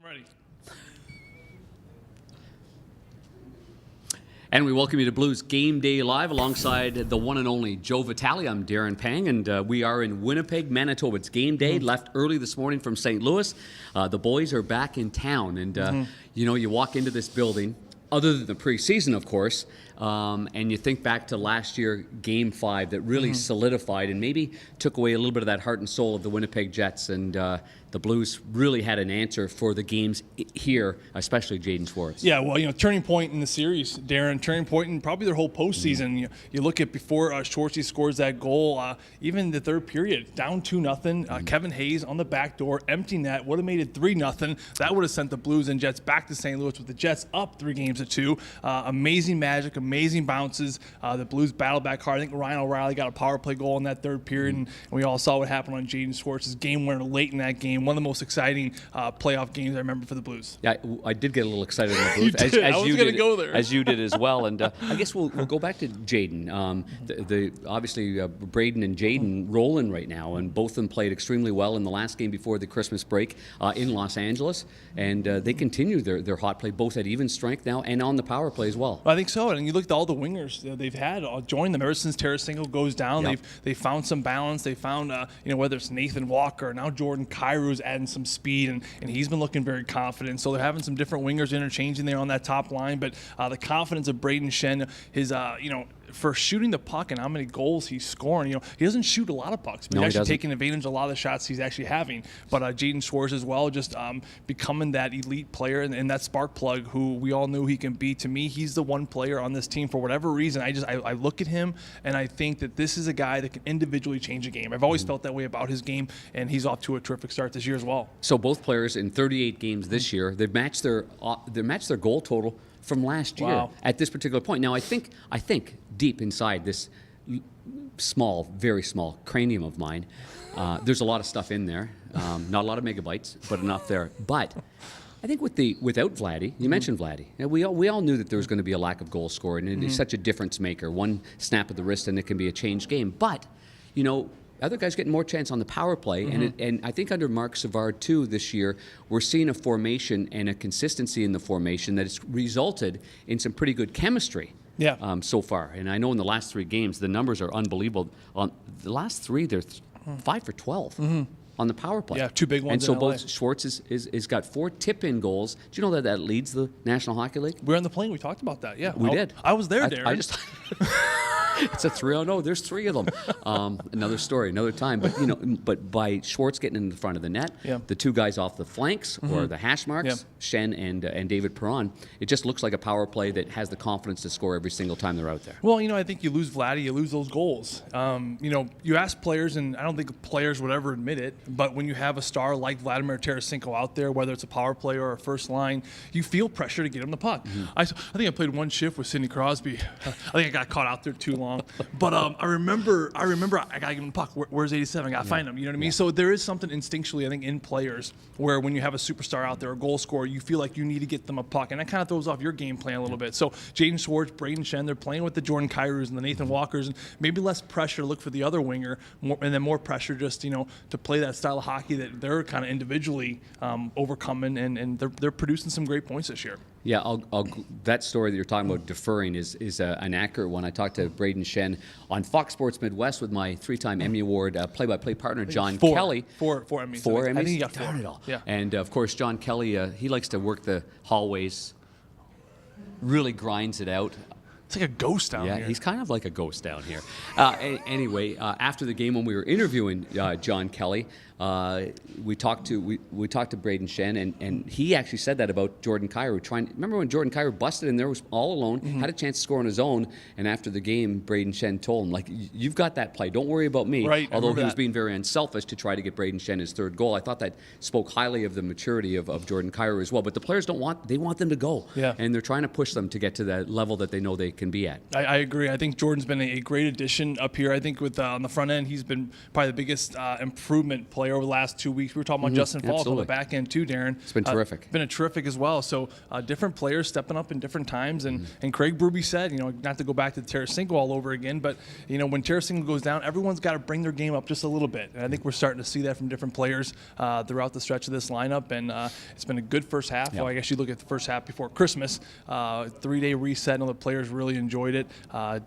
Ready. And we welcome you to Blues Game Day Live alongside the one and only Joe Vitale. I'm Darren Pang, and we are in Winnipeg, Manitoba. It's game day. Left early this morning from St. Louis. The boys are back in town, and you know, you walk into this building, other than the preseason, of course, and you think back to last year, Game 5, that really solidified and maybe took away a little bit of that heart and soul of the Winnipeg Jets, and the Blues really had an answer for the games here, especially Jaden Schwartz. Yeah, well, you know, turning point in the series, Darren, turning point in probably their whole postseason. You look at before Schwartzy scores that goal, even the third period, down 2-0. Kevin Hayes on the back door, empty net, would have made it 3-0. That would have sent the Blues and Jets back to St. Louis with the Jets up 3-2. Amazing magic, amazing bounces. The Blues battled back hard. I think Ryan O'Reilly got a power play goal in that third period, and we all saw what happened on Jaden Schwartz's game winner late in that game. One of the most exciting playoff games I remember for the Blues. Yeah, I did get a little excited in the Blues, I was going to go there. As you did as well. And I guess we'll go back to Jaden. Obviously, Braden and Jaden rolling right now, and both of them played extremely well in the last game before the Christmas break in Los Angeles. And they continue their hot play, both at even strength now and on the power play as well. I think so. And you look at all the wingers they've had join them ever since Tarasenko goes down. Yep. They found some balance. They found whether it's Nathan Walker, now Jordan Kyrie's adding some speed, and he's been looking very confident. So they're having some different wingers interchanging there on that top line. But the confidence of Braden Shen, his for shooting the puck and how many goals he's scoring. He doesn't shoot a lot of pucks, but he's actually taking advantage of a lot of the shots he's actually having. But Jaden Schwartz as well, just becoming that elite player and that spark plug who we all knew he can be. To me, he's the one player on this team for whatever reason. I look at him and I think that this is a guy that can individually change a game. I've always felt that way about his game, and he's off to a terrific start this year as well. So both players in 38 games this year, they've matched their goal total from last year at this particular point. Now, I think deep inside this small, very small cranium of mine, there's a lot of stuff in there. Not a lot of megabytes, but enough there. But I think without Vladdy, you mentioned Vladdy, and we all knew that there was going to be a lack of goal scoring, and he's such a difference maker. One snap of the wrist and it can be a changed game. But, other guys getting more chance on the power play, and I think under Mark Savard too this year, we're seeing a formation and a consistency in the formation that has resulted in some pretty good chemistry. So far. And I know in the last 3 games the numbers are unbelievable. On the last 3, they're 5 for 12 on the power play. Yeah, 2 big ones. And so in both Schwartz is got 4 tip-in goals. Do you know that leads the National Hockey League? We're on the plane. We talked about that. Yeah, we did. I was there, Darren. I just. It's a 3-0. There's 3 of them. Another story, another time. But by Schwartz getting in the front of the net, the 2 guys off the flanks or the hash marks, Shen and David Perron, it just looks like a power play that has the confidence to score every single time they're out there. Well, I think you lose Vladdy, you lose those goals. You ask players, and I don't think players would ever admit it, but when you have a star like Vladimir Tarasenko out there, whether it's a power play or a first line, you feel pressure to get him the puck. I think I played 1 shift with Sidney Crosby. I think I got caught out there too long. But I remember I got to give him the puck. Where's 87? I got to find him. You know what I mean? So there is something instinctually, I think, in players where when you have a superstar out there, a goal scorer, you feel like you need to get them a puck. And that kind of throws off your game plan a little bit. So Jaden Schwartz, Braden Shen, they're playing with the Jordan Kyrie's and the Nathan Walkers, and maybe less pressure to look for the other winger, and then more pressure just, to play that style of hockey that they're kind of individually overcoming, and they're producing some great points this year. Yeah, that story that you're talking about deferring is an accurate one. I talked to Braden Shen on Fox Sports Midwest with my 3-time Emmy Award play-by-play partner, John Kelly. Four Emmys. 4 Emmys? I think he got 4. Darn it all. Yeah. And, of course, John Kelly, he likes to work the hallways, really grinds it out. It's like a ghost down here. Yeah, he's kind of like a ghost down here. Anyway, after the game when we were interviewing John Kelly, we talked to Braden Shen, and he actually said that about Jordan Kyrou. Remember when Jordan Kyrou busted in there, was all alone, had a chance to score on his own, and after the game, Braden Shen told him, like, you've got that play, don't worry about me. Right, although he was being very unselfish to try to get Braden Shen his 3rd goal. I thought that spoke highly of the maturity of Jordan Kyrou as well. But the players want them to go, and they're trying to push them to get to that level that they know they can be at. I agree. I think Jordan's been a great addition up here. I think with on the front end, he's been probably the biggest improvement player over the last 2 weeks. We were talking about Justin Falk on the back end too, Darren. It's been terrific. Been a terrific as well. So different players stepping up in different times. And Craig Berube said, not to go back to Tarasenko all over again, but when Tarasenko goes down, everyone's got to bring their game up just a little bit. And I think we're starting to see that from different players throughout the stretch of this lineup. And it's been a good first half. Yep. Well, I guess you look at the first half before Christmas, 3-day reset, and the players really enjoyed it.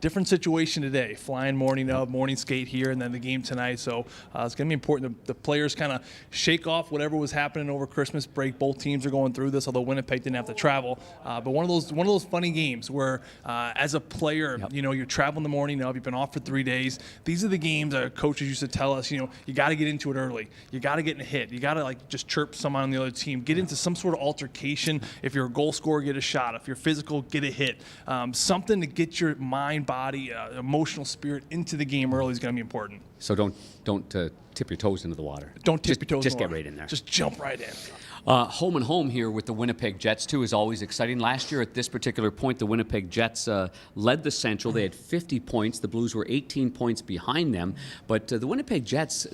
Different situation today, flying morning of, morning skate here, and then the game tonight. So it's going to be important. The players kind of shake off whatever was happening over Christmas break. Both teams are going through this, although Winnipeg didn't have to travel. But one of those funny games where, as a player, you're traveling the morning of, you've been off for 3 days. These are the games that coaches used to tell us, you got to get into it early. You got to get in a hit. You got to just chirp someone on the other team. Get into some sort of altercation. If you're a goal scorer, get a shot. If you're physical, get a hit. Something to get your mind, body, emotional spirit into the game early is going to be important. So don't tip your toes into the water. Don't tip your toes Just in the get water. right in there. Just jump right in. Home and home here with the Winnipeg Jets, too, is always exciting. Last year at this particular point, the Winnipeg Jets led the Central. They had 50 points. The Blues were 18 points behind them. But the Winnipeg Jets,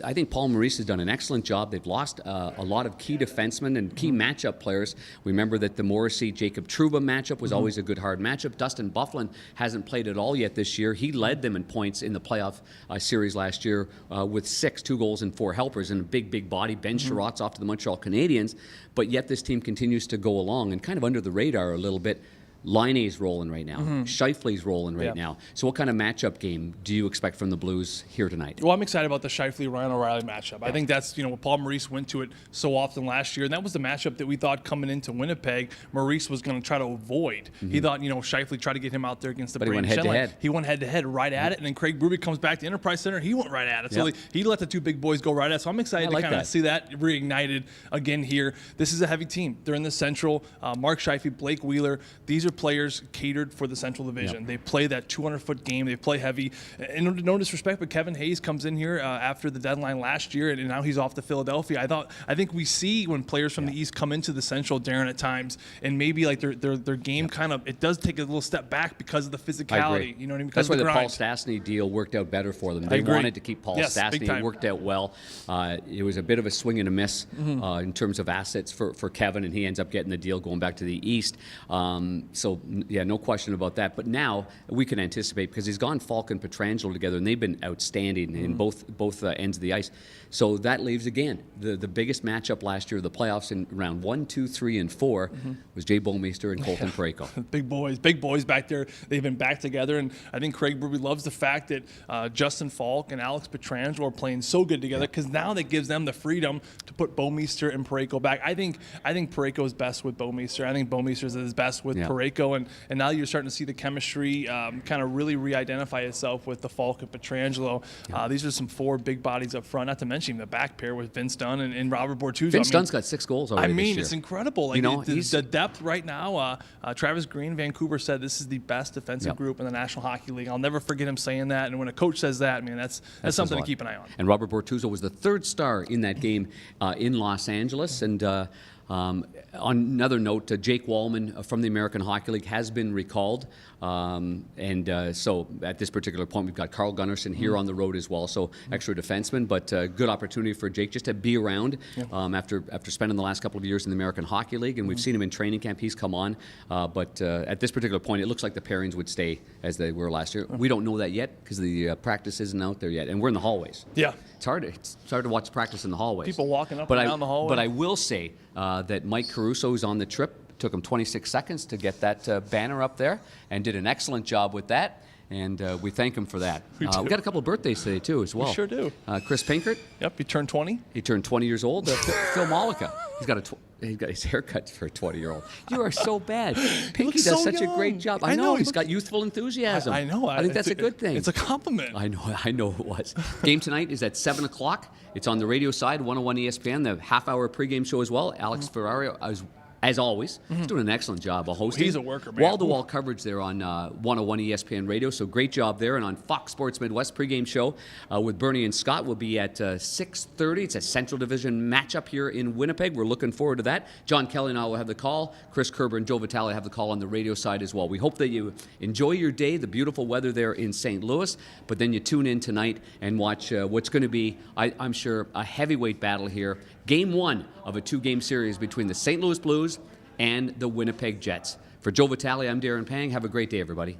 I think Paul Maurice has done an excellent job. They've lost a lot of key defensemen and key matchup players. We remember that the Morrissey-Jacob Trouba matchup was always a good, hard matchup. Dustin Byfuglien hasn't played at all yet this year. He led them in points in the playoff series last year with 2 goals and 4 helpers and a big body. Ben Sherratt's off to the Montreal Canadiens. But yet this team continues to go along and kind of under the radar a little bit. Liney's rolling right now. Scheifele's rolling right now. So what kind of matchup game do you expect from the Blues here tonight? Well, I'm excited about the Scheifele-Ryan O'Reilly matchup. I think that's, what Paul Maurice went to it so often last year. And that was the matchup that we thought coming into Winnipeg, Maurice was going to try to avoid. He thought, Scheifele tried to get him out there against the But he went head-to-head. He went head-to-head right at it. And then Craig Berube comes back to Enterprise Center. He went right at it. So he let the 2 big boys go right at it. So I'm excited to kind of see that reignited again here. This is a heavy team. They're in the Central. Mark Scheifele, Blake Wheeler. These are players catered for the Central Division. They play that 200-foot game. They play heavy. And no disrespect, but Kevin Hayes comes in here after the deadline last year, and now he's off to Philadelphia. I think we see when players from the East come into the Central, Darren, at times, and maybe like their game kind of, it does take a little step back because of the physicality. You know what I mean? That's why the Paul Stastny deal worked out better for them. They wanted to keep Paul Stastny. It worked out well. It was a bit of a swing and a miss in terms of assets for Kevin, and he ends up getting the deal going back to the East. No question about that. But now we can anticipate, because he's gone Falk and Pietrangelo together, and they've been outstanding in both ends of the ice. So that leaves, again, the biggest matchup last year of the playoffs in round 1, 2, 3, and 4 was Jay Bouwmeester and Colton Parayko. Big boys back there. They've been back together, and I think Craig Berube loves the fact that Justin Falk and Alex Pietrangelo are playing so good together, because now that gives them the freedom to put Bouwmeester and Parayko back. I think Parayko is best with Bouwmeester. I think Bouwmeester is his best with Parayko, and now you're starting to see the chemistry kind of really re-identify itself with the Falk and Pietrangelo. These are some 4 big bodies up front, not to mention the back pair with Vince Dunn and Robert Bortuzzo. Vince Dunn's got 6 goals already this year. It's incredible. The depth right now. Travis Green, Vancouver, said this is the best defensive group in the National Hockey League. I'll never forget him saying that. And when a coach says that, that's something to keep an eye on. And Robert Bortuzzo was the 3rd star in that game in Los Angeles. And on another note, Jake Wallman from the American Hockey League has been recalled. So at this particular point, we've got Carl Gunnarsson here on the road as well. So extra defenseman, but good opportunity for Jake just to be around after spending the last couple of years in the American Hockey League. And we've seen him in training camp. He's come on. But at this particular point, it looks like the pairings would stay as they were last year. We don't know that yet because the practice isn't out there yet. And we're in the hallways. Yeah. It's hard to watch practice in the hallways. People walking up and down the hallway. But I will say that Mike Caruso, who's on the trip, took him 26 seconds to get that banner up there and did an excellent job with that. And we thank him for that. We got a couple of birthdays today, too, as well. We sure do. Chris Pinkert. Yep, he turned 20. He turned 20 years old. Phil Malika. He's got his haircut for a 20-year-old. You are so bad. Pinky does such a great job. I know. He's got youthful enthusiasm. I know. I think that's a good thing. It's a compliment. I know it was. Game tonight is at 7 o'clock. It's on the radio side, 101 ESPN, the half-hour pregame show as well. Alex Ferrario as always. He's doing an excellent job of hosting. He's a worker, man. Wall-to-wall coverage there on 101 ESPN Radio, so great job there. And on Fox Sports Midwest pregame show with Bernie and Scott will be at 6:30. It's a Central Division matchup here in Winnipeg. We're looking forward to that. John Kelly and I will have the call. Chris Kerber and Joe Vitale have the call on the radio side as well. We hope that you enjoy your day, the beautiful weather there in St. Louis, but then you tune in tonight and watch what's going to be, I'm sure, a heavyweight battle here. Game 1 of a 2-game series between the St. Louis Blues and the Winnipeg Jets. For Joe Vitale, I'm Darren Pang. Have a great day, everybody.